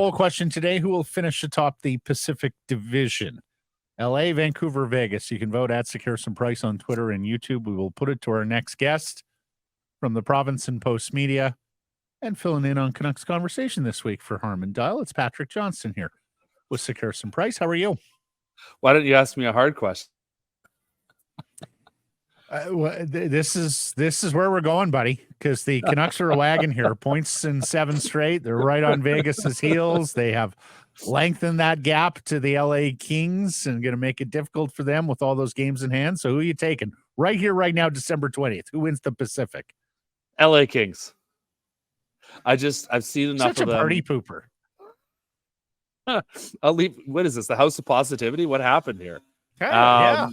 poll question today: who will finish atop the Pacific Division? LA, Vancouver, Vegas. You can vote at Sekeres and Price on Twitter and YouTube. We will put it to our next guest from the Province and Post Media. And filling in on Canucks conversation this week for Harmon Dial, it's Patrick Johnston here with Sekeres and Price. How are you? Why don't you ask me a hard question? This is where we're going, buddy, because the Canucks are a wagon here. Points in 7 straight. They're right on Vegas's heels. They have lengthened that gap to the LA Kings and going to make it difficult for them with all those games in hand. So who are you taking? Right here, right now, December 20th. Who wins the Pacific? LA Kings. I've seen enough Such of a them. party pooper. I'll leave. What is this? The House of Positivity? What happened here? Yeah.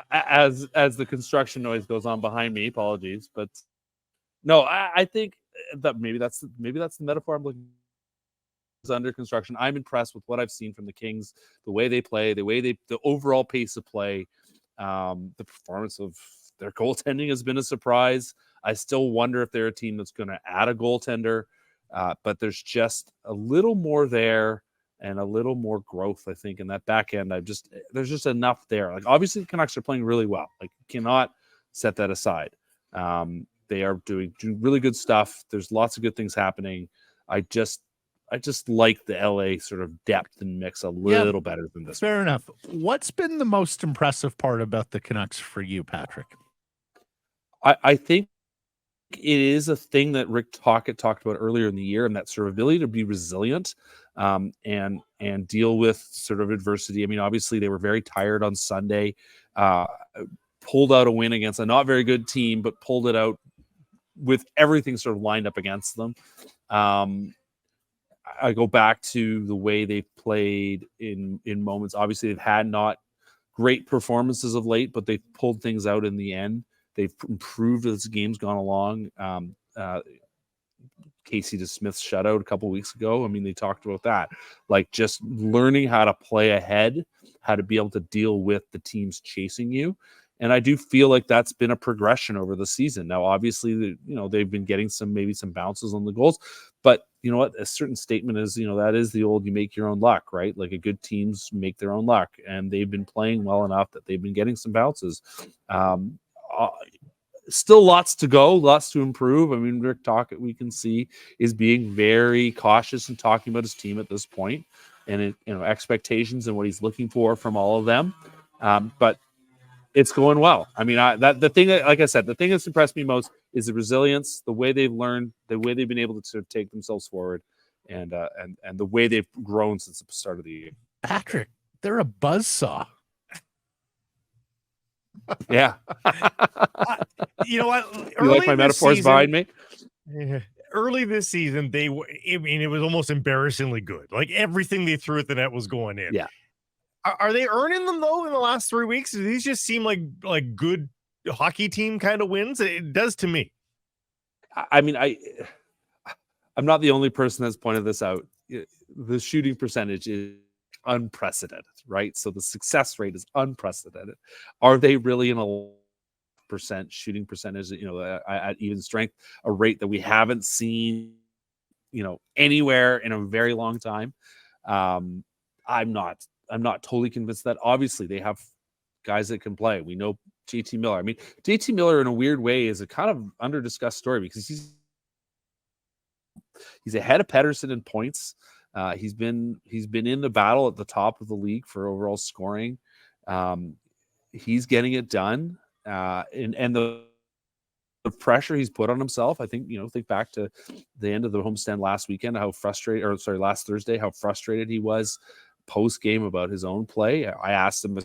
As the construction noise goes on behind me, apologies, but no, I think that maybe that's the metaphor I'm looking for. Is under construction. I'm impressed with what I've seen from the Kings, the way they play, the overall pace of play, the performance of their goaltending has been a surprise. I still wonder if they're a team that's going to add a goaltender, but there's just a little more there and a little more growth, I think, in that back end. There's just enough there. Like, obviously, the Canucks are playing really well. Like, you cannot set that aside. They are doing really good stuff. There's lots of good things happening. I just like the LA sort of depth and mix a little better than this. Fair enough. What's been the most impressive part about the Canucks for you, Patrick? I think it is a thing that Rick Tocchet talked about earlier in the year, and that sort of ability to be resilient and deal with sort of adversity. I mean, obviously they were very tired on Sunday, pulled out a win against a not very good team, but pulled it out with everything sort of lined up against them. I go back to the way they've played in moments. Obviously, they've had not great performances of late, but they've pulled things out in the end. They've improved as the game's gone along. Casey DeSmith's shutout a couple weeks ago. I mean, they talked about that. Like, just learning how to play ahead, how to be able to deal with the teams chasing you. And I do feel like that's been a progression over the season. Now, obviously, they've been getting some bounces on the goals, but you know what? A certain statement is, that is the old, you make your own luck, right? Like, a good teams make their own luck, and they've been playing well enough that they've been getting some bounces. Still lots to go, lots to improve. I mean, Rick Tocchet, we can see, is being very cautious and talking about his team at this point, and expectations and what he's looking for from all of them. But it's going well. I mean, the thing that's impressed me most is the resilience, the way they've learned, the way they've been able to sort of take themselves forward, and the way they've grown since the start of the year. Patrick, they're a buzzsaw. Yeah. You know what? You like my metaphors behind me? Early this season, it was almost embarrassingly good. Like, everything they threw at the net was going in. Yeah. Are they earning them, though, in the last 3 weeks? Do these just seem like good hockey team kind of wins? It does to me. I mean, I'm not the only person that's pointed this out. The shooting percentage is unprecedented, right? So the success rate is unprecedented. Are they really in a % shooting percentage, at even strength, a rate that we haven't seen, anywhere in a very long time? I'm not totally convinced that. Obviously, they have guys that can play. We know JT Miller. I mean, JT Miller, in a weird way, is a kind of under-discussed story because he's ahead of Pettersson in points. He's been in the battle at the top of the league for overall scoring. He's getting it done, and the pressure he's put on himself. I think think back to the end of the homestand last Thursday, how frustrated he was post game about his own play. I asked him,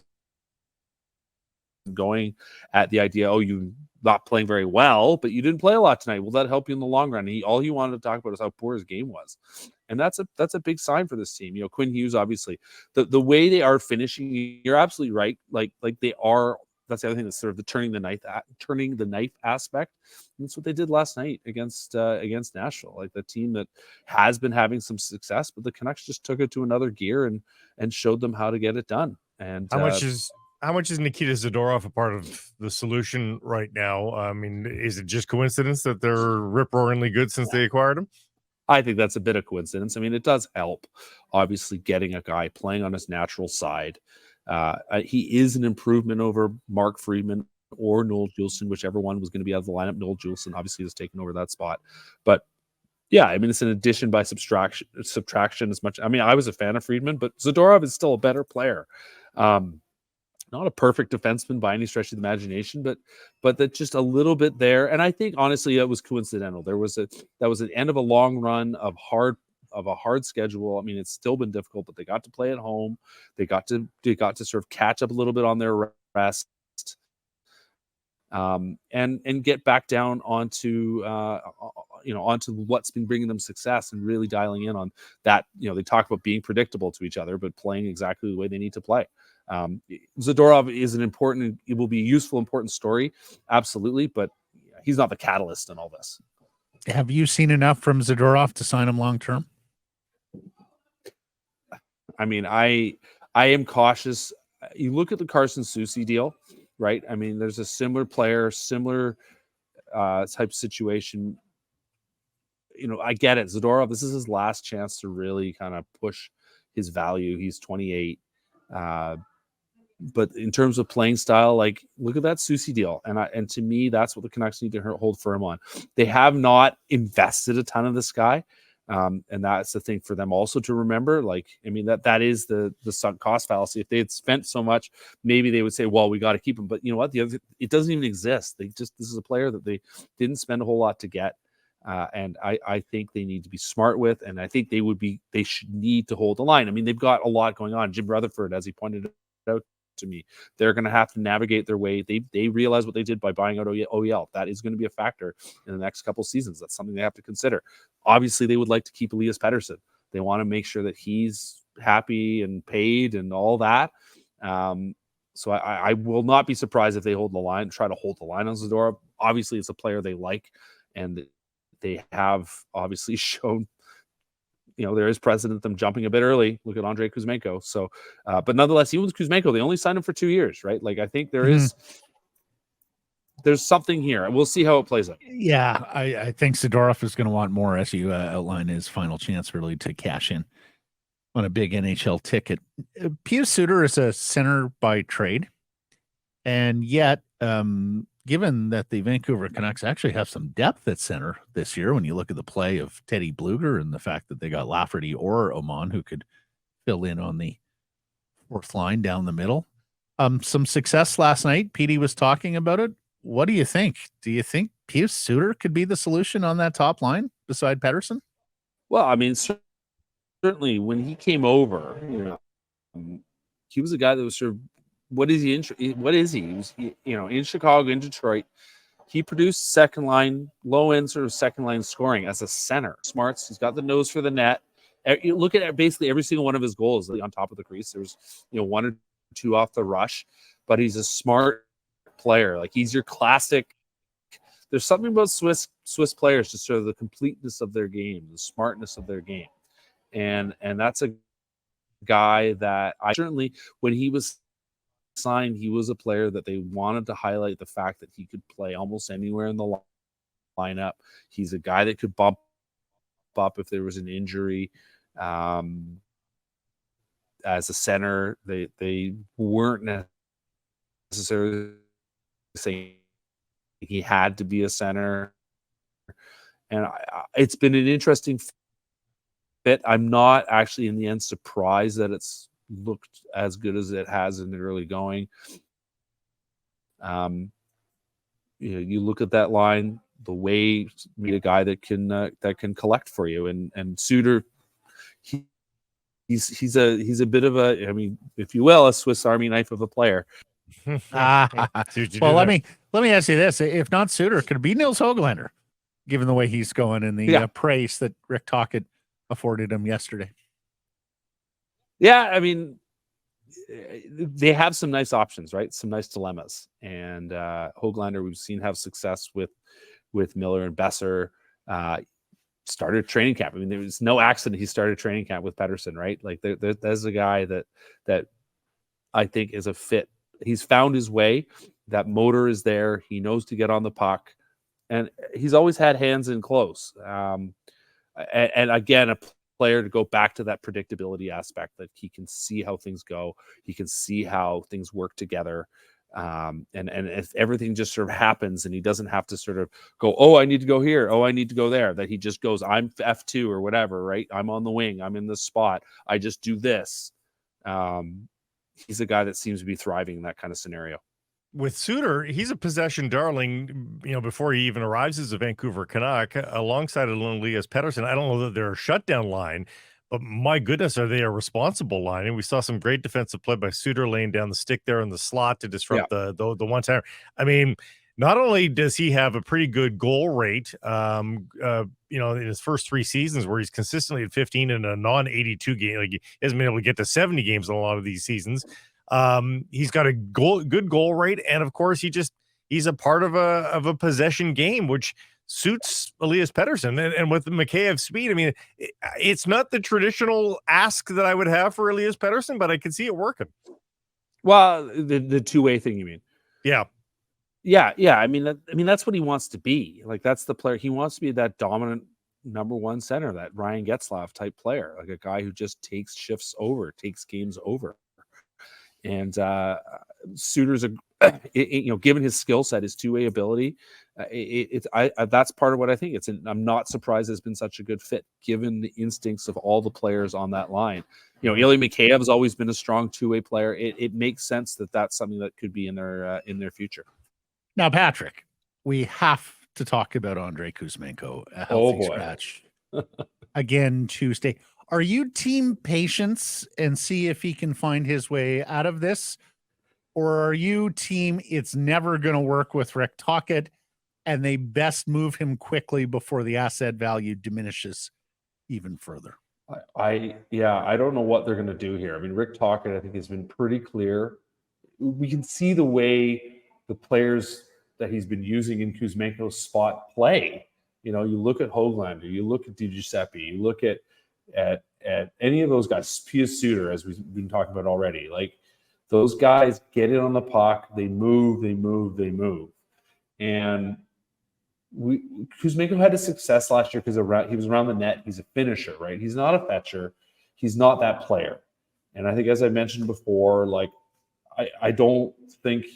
going at the idea, you not playing very well, but you didn't play a lot tonight. Will that help you in the long run? All he wanted to talk about is how poor his game was. And that's a big sign for this team. Quinn Hughes, obviously, the way they are finishing, you're absolutely right. Like they are. That's the other thing that's sort of the turning the knife aspect. And that's what they did last night against Nashville. Like, the team that has been having some success, but the Canucks just took it to another gear and showed them how to get it done. And how much is Nikita Zadorov a part of the solution right now? I mean, is it just coincidence that they're rip-roaringly good since they acquired him? I think that's a bit of coincidence. I mean, it does help, obviously, getting a guy playing on his natural side. He is an improvement over Mark Friedman or Noel Juleson, whichever one was going to be out of the lineup. Noel Juleson obviously has taken over that spot. But yeah, I mean, it's an addition by subtraction as much. I mean, I was a fan of Friedman, but Zadorov is still a better player. Not a perfect defenseman by any stretch of the imagination, but that just a little bit there. And I think honestly, it was coincidental. That was an end of a long run of a hard schedule. I mean, it's still been difficult, but they got to play at home. They got to sort of catch up a little bit on their rest, and get back down onto onto what's been bringing them success and really dialing in on that. They talk about being predictable to each other, but playing exactly the way they need to play. Zadorov is it will be a useful, important story. Absolutely. But he's not the catalyst in all this. Have you seen enough from Zadorov to sign him long-term? I mean, I am cautious. You look at the Carson Soucy deal, right? I mean, there's a similar player, similar type situation. I get it. Zadorov, this is his last chance to really kind of push his value. He's 28. But in terms of playing style, like, look at that Soucy deal. And to me, that's what the Canucks need to hold firm on. They have not invested a ton of this guy. And that's the thing for them also to remember. Like, I mean, that is the sunk cost fallacy. If they had spent so much, maybe they would say, well, we got to keep him. But you know what? It doesn't even exist. This is a player that they didn't spend a whole lot to get. And I think they need to be smart with, and I think they should need to hold the line. I mean, they've got a lot going on. Jim Rutherford, as he pointed out to me, they're going to have to navigate their way. They realize what they did by buying out OEL. That is going to be a factor in the next couple seasons. That's something they have to consider. Obviously, they would like to keep Elias Pettersson. They want to make sure that he's happy and paid and all that. So I will not be surprised if they try to hold the line on Zadorov. Obviously, it's a player they like, and they have obviously shown, there is precedent them jumping a bit early. Look at Andrei Kuzmenko. So, but nonetheless, even with Kuzmenko, they only signed him for 2 years, right? Like, I think there's something here. We'll see how it plays out. Yeah, I think Zadorov is going to want more, as you outline his final chance really to cash in on a big NHL ticket. Pius Suter is a center by trade, and yet, given that the Vancouver Canucks actually have some depth at center this year, when you look at the play of Teddy Bluger and the fact that they got Lafferty or Oman who could fill in on the fourth line down the middle. Some success last night. Petey was talking about it. What do you think? Do you think Pius Suter could be the solution on that top line beside Pettersson? Well, I mean, certainly when he came over, he was a guy that was sort of, what is he? He was, in Chicago, in Detroit, he produced second line, low end sort of second line scoring as a center. Smarts, he's got the nose for the net. You look at basically every single one of his goals on top of the crease. There was, 1 or 2 off the rush, but he's a smart player. Like, he's your classic. There's something about Swiss players, just sort of the completeness of their game, the smartness of their game, and that's a guy that I certainly, when he was signed, he was a player that they wanted to highlight the fact that he could play almost anywhere in the lineup. He's a guy that could bump up if there was an injury. As a center, they weren't necessarily saying he had to be a center, and it's been an interesting fit. I'm not actually in the end surprised that it's looked as good as it has in the early going. You look at that line, the way a guy that can collect for you, and Suter, he's a bit of a, I mean, if you will, a Swiss Army knife of a player. Well, let me ask you this: if not Suter, could it be Nils Höglander, given the way he's going and the praise that Rick Tocchet afforded him yesterday? Yeah, I mean, they have some nice options, right? Some nice dilemmas. And Höglander, we've seen have success with Miller and Besser. Started training camp. I mean, there was no accident he started training camp with Pettersson, right? Like, there's a guy that I think is a fit. He's found his way. That motor is there. He knows to get on the puck, and he's always had hands in close. And again, a player to go back to that predictability aspect, that he can see how things go, he can see how things work together. And if everything just sort of happens and he doesn't have to sort of go, oh, I need to go here, oh, I need to go there, that he just goes, I'm F2 or whatever, right? I'm on the wing, I'm in this spot, I just do this. He's a guy that seems to be thriving in that kind of scenario. With Suter, he's a possession darling, before he even arrives as a Vancouver Canuck, alongside Elias Pettersson. I don't know that they're a shutdown line, but my goodness, are they a responsible line? And we saw some great defensive play by Suter laying down the stick there in the slot to disrupt the one-timer. I mean, not only does he have a pretty good goal rate, in his first 3 seasons where he's consistently at 15 in a non-82 game, like he hasn't been able to get to 70 games in a lot of these seasons. He's got a good goal rate, and of course, he's a part of a possession game, which suits Elias Pettersson. And with Mikheyev's speed, I mean, it's not the traditional ask that I would have for Elias Pettersson, but I can see it working. Well, the two-way thing, you mean? Yeah. I mean, that's what he wants to be. Like, that's the player he wants to be, that dominant number one center, that Ryan Getzlaf type player, like a guy who just takes shifts over, takes games over. And Suter's given his skill set, his two-way ability, that's part of what I think. I'm not surprised it's been such a good fit, given the instincts of all the players on that line. Ilya Mikheyev has always been a strong two-way player. It makes sense that that's something that could be in their future. Now, Patrick, we have to talk about Andrei Kuzmenko, a healthy scratch again Tuesday. Are you team patience and see if he can find his way out of this? Or are you team it's never going to work with Rick Tocchet and they best move him quickly before the asset value diminishes even further? I don't know what they're going to do here. I mean, Rick Tocchet, I think, has been pretty clear. We can see the way the players that he's been using in Kuzmenko's spot play. You look at Höglander, you look at DiGiuseppe, you look at any of those guys, Pius, Suter, as we've been talking about already. Like, those guys get it on the puck, they move. And Kuzmenko had a success last year because he was around the net. He's a finisher, right? He's not a fetcher. He's not that player. And I think, as I mentioned before, like, I don't think,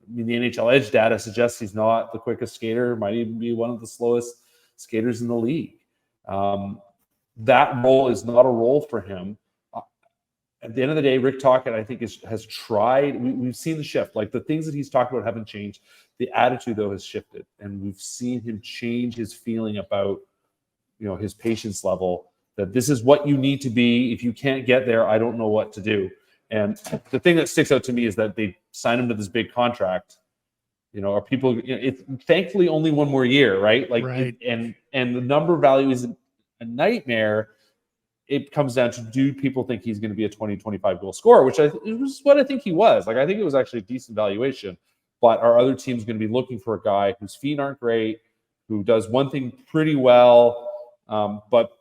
the NHL Edge data suggests he's not the quickest skater, might even be one of the slowest skaters in the league. That role is not a role for him. At the end of the day, Rick Tocchet, I think, has tried. We've seen the shift. Like, the things that he's talked about haven't changed. The attitude, though, has shifted, and we've seen him change his feeling about, his patience level. That this is what you need to be. If you can't get there, I don't know what to do. And the thing that sticks out to me is that they signed him to this big contract. Are people? It's thankfully only one more year, right? Like, right. And the number value isn't a nightmare. It comes down to, do people think he's going to be a 20-25 goal scorer, which was what I think he was. Like, I think it was actually a decent valuation. But are other teams going to be looking for a guy whose feet aren't great, who does one thing pretty well, but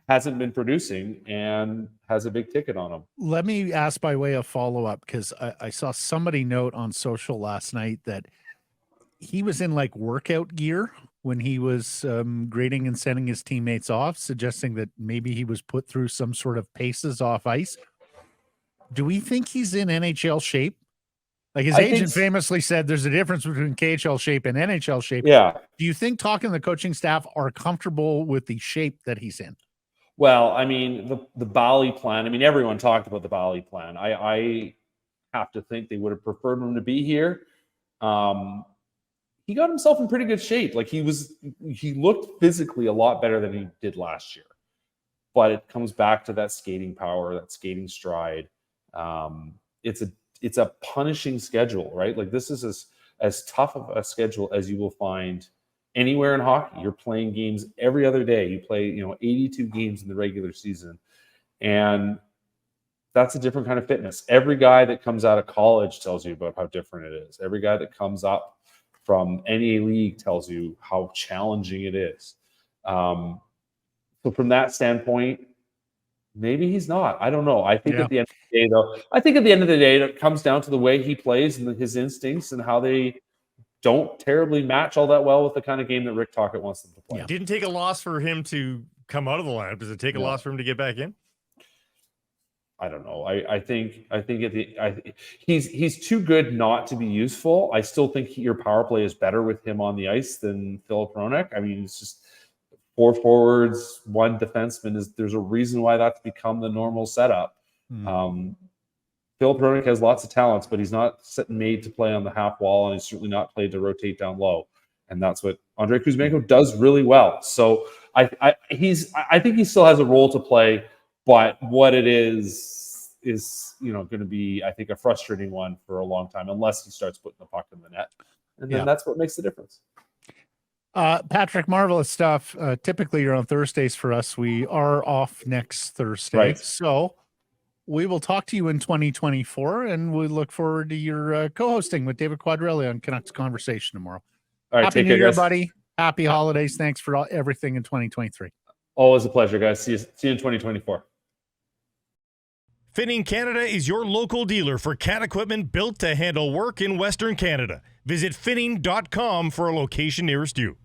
hasn't been producing and has a big ticket on him? Let me ask by way of follow-up, because I saw somebody note on social last night that he was in like workout gear when he was grading and sending his teammates off, suggesting that maybe he was put through some sort of paces off ice. Do we think he's in NHL shape? Like, his agent famously said there's a difference between KHL shape and NHL shape. Yeah. Do you think talking to the coaching staff are comfortable with the shape that he's in? Well, I mean, the Bali plan, I mean, everyone talked about the Bali plan. I have to think they would have preferred him to be here. He got himself in pretty good shape. Like, he looked physically a lot better than he did last year. But it comes back to that skating power, that skating stride. It's a punishing schedule, right? Like, this is as tough of a schedule as you will find anywhere in hockey. You're playing games every other day. You play, 82 games in the regular season. And that's a different kind of fitness. Every guy that comes out of college tells you about how different it is. Every guy that comes up from any league tells you how challenging it is. So from that standpoint, maybe he's not. I don't know. I think at the end of the day, though, it comes down to the way he plays and his instincts and how they don't terribly match all that well with the kind of game that Rick Tocchet wants them to play. Yeah. Didn't take a loss for him to come out of the lineup. Does it take a loss for him to get back in? I don't know. I think he's too good not to be useful. I still think your power play is better with him on the ice than Philip Hronek. I mean, it's just 4 forwards, 1 defenseman. There's a reason why that's become the normal setup. Philip Hronek has lots of talents, but he's not made to play on the half wall, and he's certainly not played to rotate down low. And that's what Andrei Kuzmenko does really well. So I think he still has a role to play, but what it is going to be, I think, a frustrating one for a long time, unless he starts putting the puck in the net, and then that's what makes the difference. Patrick, marvelous stuff. Typically, you're on Thursdays for us. We are off next Thursday, Right. So we will talk to you in 2024, and we look forward to your co-hosting with David Quadrelli on Canucks Conversation tomorrow. All right, Happy take New care, Year, guys. buddy. Happy holidays. Thanks for everything in 2023. Always a pleasure, guys. See you in 2024. Finning Canada is your local dealer for cat equipment built to handle work in Western Canada. Visit finning.com for a location nearest you.